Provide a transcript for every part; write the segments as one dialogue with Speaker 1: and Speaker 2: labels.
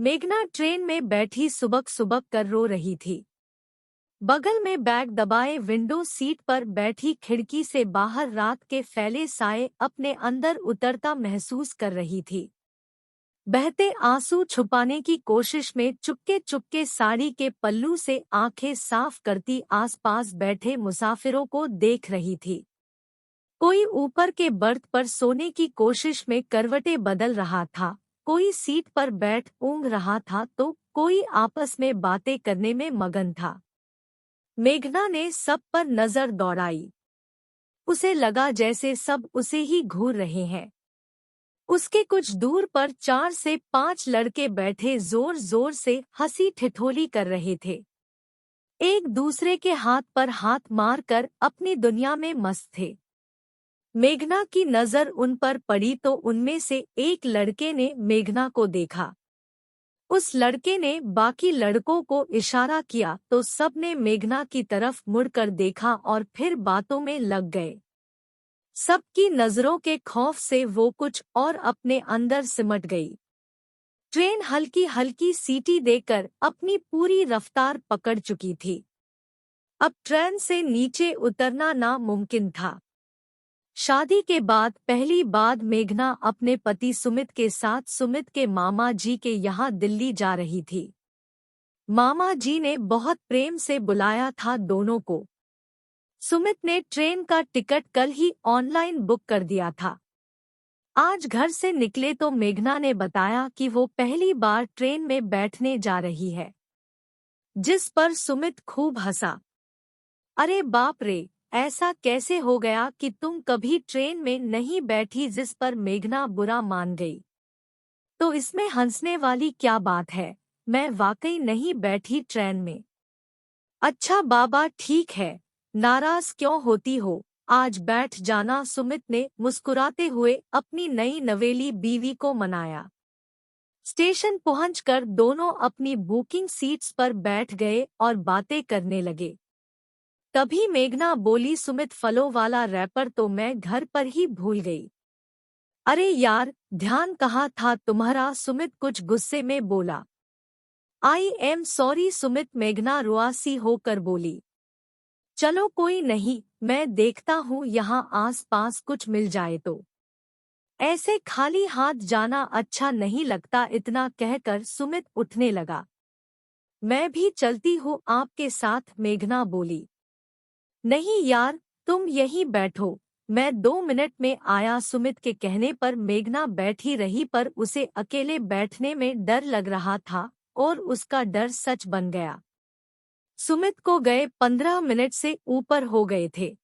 Speaker 1: मेघना ट्रेन में बैठी सुबक सुबक कर रो रही थी। बगल में बैग दबाए विंडो सीट पर बैठी खिड़की से बाहर रात के फैले साए अपने अंदर उतरता महसूस कर रही थी। बहते आंसू छुपाने की कोशिश में चुपके चुपके साड़ी के पल्लू से आंखें साफ करती आसपास बैठे मुसाफिरों को देख रही थी। कोई ऊपर के बर्थ पर सोने की कोशिश में करवटें बदल रहा था, कोई सीट पर बैठ ऊँघ रहा था तो कोई आपस में बातें करने में मगन था। मेघना ने सब पर नजर दौड़ाई। उसे लगा जैसे सब उसे ही घूर रहे हैं। उसके कुछ दूर पर 4 से 5 लड़के बैठे जोर जोर से हंसी ठिठोली कर रहे थे। एक दूसरे के हाथ पर हाथ मारकर अपनी दुनिया में मस्त थे। मेघना की नजर उन पर पड़ी तो उनमें से एक लड़के ने मेघना को देखा। उस लड़के ने बाकी लड़कों को इशारा किया तो सबने मेघना की तरफ मुड़कर देखा और फिर बातों में लग गए। सबकी नजरों के खौफ से वो कुछ और अपने अंदर सिमट गई। ट्रेन हल्की हल्की सीटी देकर अपनी पूरी रफ्तार पकड़ चुकी थी। अब ट्रेन से नीचे उतरना नामुमकिन था। शादी के बाद पहली बार मेघना अपने पति सुमित के साथ सुमित के मामा जी के यहाँ दिल्ली जा रही थी। मामा जी ने बहुत प्रेम से बुलाया था दोनों को। सुमित ने ट्रेन का टिकट कल ही ऑनलाइन बुक कर दिया था। आज घर से निकले तो मेघना ने बताया कि वो पहली बार ट्रेन में बैठने जा रही है, जिस पर सुमित खूब हंसा। अरे बाप रे, ऐसा कैसे हो गया कि तुम कभी ट्रेन में नहीं बैठी, जिस पर मेघना बुरा मान गई। तो इसमें हंसने वाली क्या बात है, मैं वाकई नहीं बैठी ट्रेन में। अच्छा बाबा ठीक है, नाराज क्यों होती हो, आज बैठ जाना, सुमित ने मुस्कुराते हुए अपनी नई नवेली बीवी को मनाया। स्टेशन पहुंचकर दोनों अपनी बुकिंग सीट्स पर बैठ गए और बातें करने लगे। तभी मेघना बोली, सुमित फलों वाला रैपर तो मैं घर पर ही भूल गई। अरे यार, ध्यान कहाँ था तुम्हारा, सुमित कुछ गुस्से में बोला। आई एम सॉरी सुमित, मेघना रुआसी होकर बोली। चलो कोई नहीं, मैं देखता हूँ यहाँ आस पास कुछ मिल जाए तो। ऐसे खाली हाथ जाना अच्छा नहीं लगता, इतना कहकर सुमित उठने लगा। मैं भी चलती हूँ आपके साथ, मेघना बोली। नहीं यार, तुम यहीं बैठो, मैं 2 मिनट में आया। सुमित के कहने पर मेघना बैठी रही, पर उसे अकेले बैठने में डर लग रहा था और उसका डर सच बन गया। सुमित को गए 15 मिनट से ऊपर हो गए थे।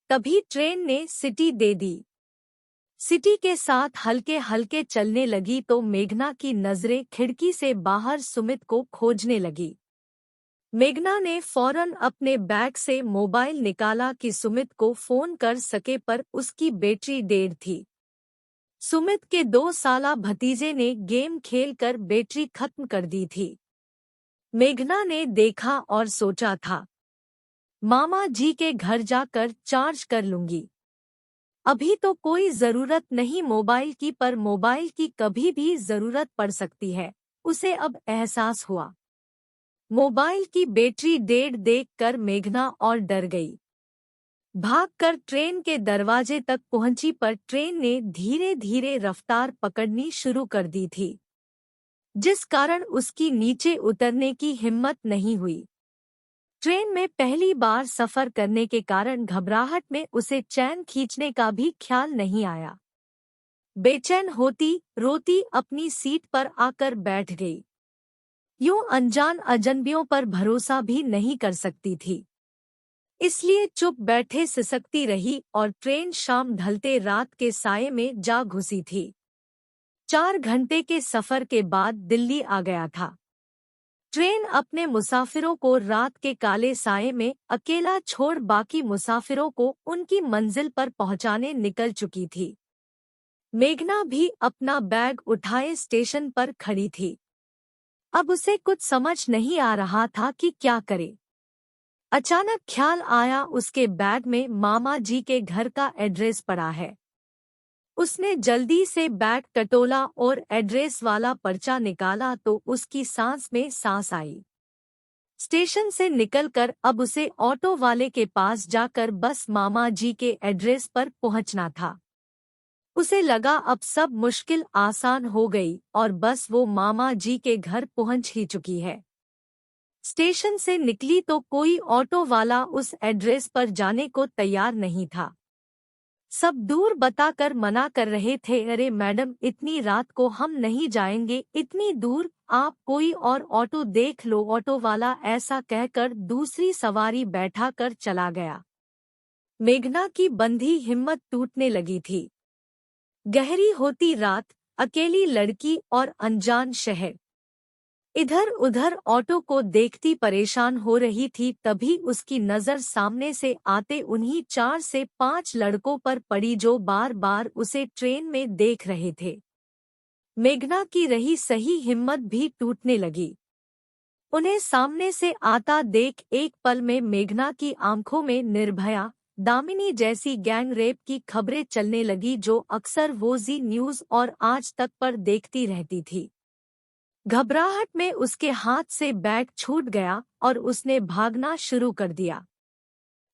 Speaker 1: तभी ट्रेन ने सिटी दे दी। सिटी के साथ हल्के हल्के चलने लगी तो मेघना की नजरें खिड़की से बाहर सुमित को खोजने लगी। मेघना ने फौरन अपने बैग से मोबाइल निकाला कि सुमित को फोन कर सके, पर उसकी बैटरी डेड थी। सुमित के 2 साला भतीजे ने गेम खेलकर बैटरी खत्म कर दी थी। मेघना ने देखा और सोचा था, मामा जी के घर जाकर चार्ज कर लूंगी। अभी तो कोई जरूरत नहीं मोबाइल की, पर मोबाइल की कभी भी जरूरत पड़ सकती है, उसे अब एहसास हुआ। मोबाइल की बैटरी डेड देखकर मेघना और डर गई। भागकर ट्रेन के दरवाजे तक पहुंची, पर ट्रेन ने धीरे धीरे रफ्तार पकड़नी शुरू कर दी थी, जिस कारण उसकी नीचे उतरने की हिम्मत नहीं हुई। ट्रेन में पहली बार सफर करने के कारण घबराहट में उसे चैन खींचने का भी ख्याल नहीं आया। बेचैन होती रोती अपनी सीट पर आकर बैठ गई। यूं अनजान अजनबियों पर भरोसा भी नहीं कर सकती थी, इसलिए चुप बैठे सिसकती रही और ट्रेन शाम ढलते रात के साये में जा घुसी थी। 4 घंटे के सफर के बाद दिल्ली आ गया था। ट्रेन अपने मुसाफिरों को रात के काले साये में अकेला छोड़ बाकी मुसाफिरों को उनकी मंजिल पर पहुंचाने निकल चुकी थी। मेघना भी अपना बैग उठाए स्टेशन पर खड़ी थी। अब उसे कुछ समझ नहीं आ रहा था कि क्या करे। अचानक ख्याल आया, उसके बैग में मामा जी के घर का एड्रेस पड़ा है। उसने जल्दी से बैग टटोला और एड्रेस वाला पर्चा निकाला तो उसकी सांस में सांस आई। स्टेशन से निकलकर अब उसे ऑटो वाले के पास जाकर बस मामा जी के एड्रेस पर पहुंचना था। उसे लगा अब सब मुश्किल आसान हो गई और बस वो मामा जी के घर पहुंच ही चुकी है। स्टेशन से निकली तो कोई ऑटो वाला उस एड्रेस पर जाने को तैयार नहीं था। सब दूर बताकर मना कर रहे थे, अरे मैडम इतनी रात को हम नहीं जाएंगे इतनी दूर, आप कोई और ऑटो देख लो। ऑटो वाला ऐसा कहकर दूसरी सवारी बैठा कर चला गया। मेघना की बंधी हिम्मत टूटने लगी थी। गहरी होती रात, अकेली लड़की और अनजान शहर। इधर उधर ऑटो को देखती परेशान हो रही थी, तभी उसकी नजर सामने से आते उन्हीं 4 से 5 लड़कों पर पड़ी जो बार बार उसे ट्रेन में देख रहे थे। मेघना की रही सही हिम्मत भी टूटने लगी। उन्हें सामने से आता देख एक पल में मेघना की आंखों में निर्भया, दामिनी जैसी गैंग रेप की खबरें चलने लगी जो अक्सर वो जी न्यूज़ और आज तक पर देखती रहती थी। घबराहट में उसके हाथ से बैग छूट गया और उसने भागना शुरू कर दिया।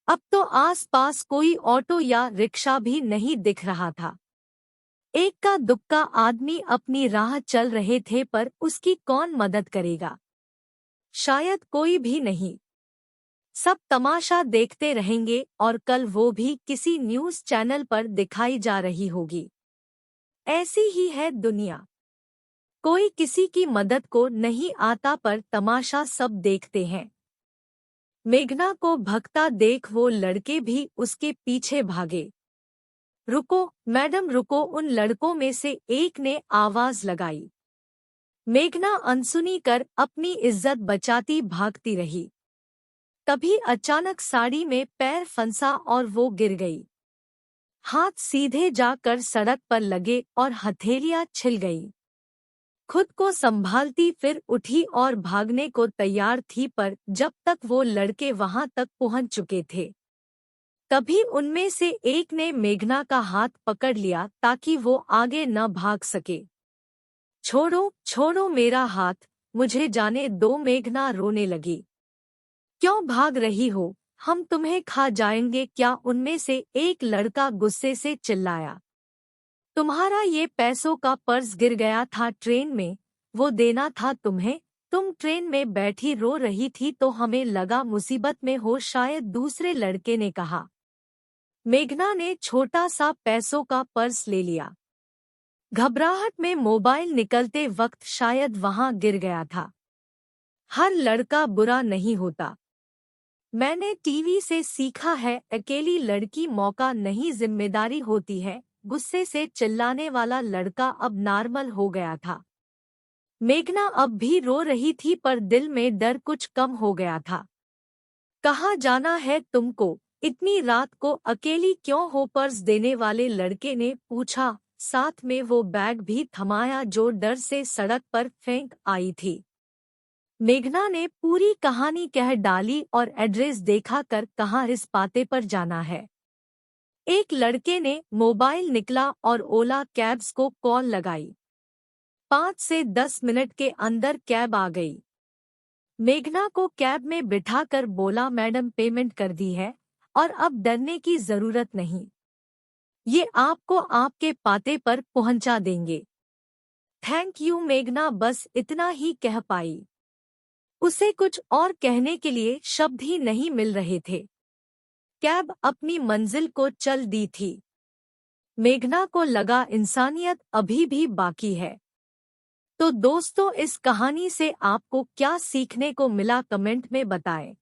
Speaker 1: अब तो आसपास कोई ऑटो या रिक्शा भी नहीं दिख रहा था। एक्का दुक्का आदमी अपनी राह चल रहे थे पर उसकी कौन मदद करेगा? शायद कोई भी नहीं। सब तमाशा देखते रहेंगे और कल वो भी किसी न्यूज़ चैनल पर दिखाई जा रही होगी। ऐसी ही है दुनिया। कोई किसी की मदद को नहीं आता पर तमाशा सब देखते हैं। मेघना को भगता देख वो लड़के भी उसके पीछे भागे। रुको मैडम रुको, उन लड़कों में से एक ने आवाज लगाई। मेघना अनसुनी कर अपनी इज्जत बचाती भागती रही। तभी अचानक साड़ी में पैर फंसा और वो गिर गई। हाथ सीधे जाकर सड़क पर लगे और हथेलियां छिल गईं। खुद को संभालती फिर उठी और भागने को तैयार थी पर जब तक वो लड़के वहां तक पहुंच चुके थे, तभी उनमें से एक ने मेघना का हाथ पकड़ लिया ताकि वो आगे न भाग सके। छोड़ो छोड़ो मेरा हाथ, मुझे जाने दो, मेघना रोने लगी। क्यों भाग रही हो, हम तुम्हें खा जाएंगे क्या? उनमें से एक लड़का गुस्से से चिल्लाया। तुम्हारा ये पैसों का पर्स गिर गया था ट्रेन में, वो देना था तुम्हें। तुम ट्रेन में बैठी रो रही थी तो हमें लगा मुसीबत में हो शायद, दूसरे लड़के ने कहा। मेघना ने छोटा सा पैसों का पर्स ले लिया। घबराहट में मोबाइल निकलते वक्त शायद वहां गिर गया था। हर लड़का बुरा नहीं होता। मैंने टीवी से सीखा है, अकेली लड़की मौका नहीं जिम्मेदारी होती है। गुस्से से चिल्लाने वाला लड़का अब नॉर्मल हो गया था। मेघना अब भी रो रही थी पर दिल में डर कुछ कम हो गया था। कहाँ जाना है तुमको, इतनी रात को अकेली क्यों हो? पर्स देने वाले लड़के ने पूछा, साथ में वो बैग भी थमाया जो डर से सड़क पर फेंक आई थी। मेघना ने पूरी कहानी कह डाली और एड्रेस देखा कर कहाँ इस पाते पर जाना है। एक लड़के ने मोबाइल निकला और ओला कैब्स को कॉल लगाई। 5 से 10 मिनट के अंदर कैब आ गई। मेघना को कैब में बिठाकर बोला, मैडम पेमेंट कर दी है और अब डरने की जरूरत नहीं, ये आपको आपके पाते पर पहुंचा देंगे। Thank you. मेघना बस इतना ही कह पाई। उसे कुछ और कहने के लिए शब्द ही नहीं मिल रहे थे। कैब अपनी मंजिल को चल दी थी। मेघना को लगा इंसानियत अभी भी बाकी है। तो दोस्तों, इस कहानी से आपको क्या सीखने को मिला कमेंट में बताएं।